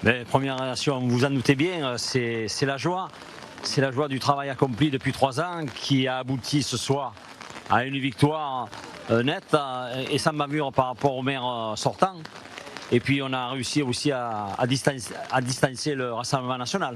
Mais première réaction, vous en doutez bien, c'est la joie. C'est la joie du travail accompli depuis 3 ans qui a abouti ce soir à une victoire nette et sans bavure par rapport au maire sortant. Et puis on a réussi aussi à distancer le Rassemblement national.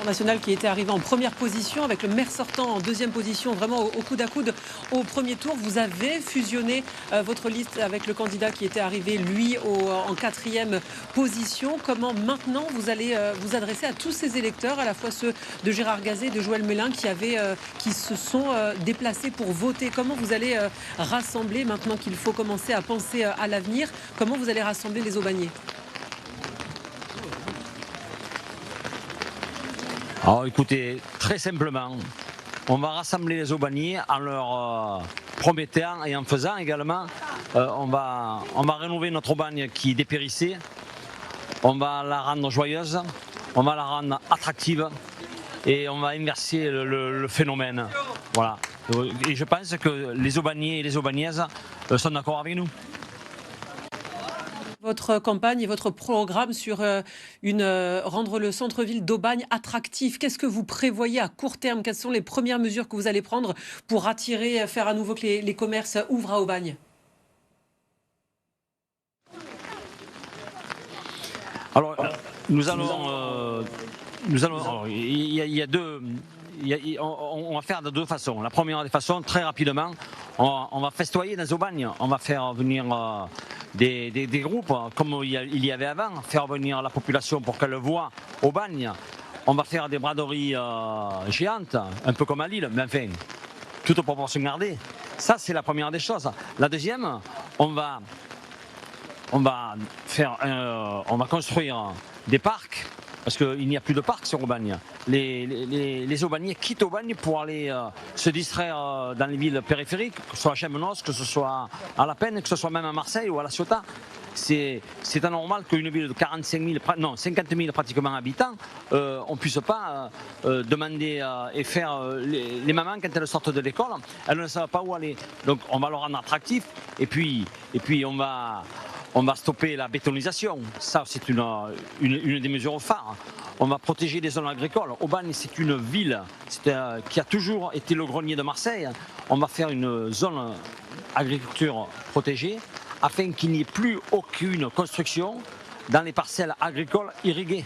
National qui était arrivé en première position avec le maire sortant en deuxième position, vraiment au coude à coude au premier tour. Vous avez fusionné votre liste avec le candidat qui était arrivé, lui, en quatrième position. Comment maintenant vous allez vous adresser à tous ces électeurs, à la fois ceux de Gérard Gazet et de Joël Mélin qui se sont déplacés pour voter? Comment vous allez rassembler, maintenant qu'il faut commencer à penser à l'avenir, comment vous allez rassembler les Aubagnais? Alors écoutez, très simplement, on va rassembler les Aubagnais en leur promettant et en faisant également, on va rénover notre Aubagne qui dépérissait, on va la rendre joyeuse, on va la rendre attractive et on va inverser le phénomène. Voilà. Et je pense que les Aubagnais et les Aubagnaises sont d'accord avec nous. Votre campagne et votre programme sur rendre le centre-ville d'Aubagne attractif. Qu'est-ce que vous prévoyez à court terme? Quelles sont les premières mesures que vous allez prendre pour attirer, faire à nouveau que les commerces ouvrent à Aubagne? Alors, nous allons il y a deux. On va faire de deux façons. La première des façons, très rapidement, on va festoyer dans Aubagne. On va faire venir des groupes, comme il y avait avant, faire venir la population pour qu'elle voit Aubagne. On va faire des braderies géantes, un peu comme à Lille, mais enfin, toute proportion gardée. Ça, c'est la première des choses. La deuxième, on va construire des parcs, parce qu'il n'y a plus de parcs sur Aubagne. Les Aubagnais quittent Aubagne pour aller se distraire dans les villes périphériques, que ce soit à Chemnos, que ce soit à La Penne, que ce soit même à Marseille ou à La Ciotat. C'est anormal qu'une ville de 50 000 pratiquement habitants, on ne puisse pas demander et faire les mamans quand elles sortent de l'école, elles ne savent pas où aller. Donc on va le rendre attractif et puis on va stopper la bétonisation. Ça, c'est une des mesures phares. On va protéger les zones agricoles. Aubagne, c'est une ville qui a toujours été le grenier de Marseille. On va faire une zone agriculture protégée afin qu'il n'y ait plus aucune construction dans les parcelles agricoles irriguées.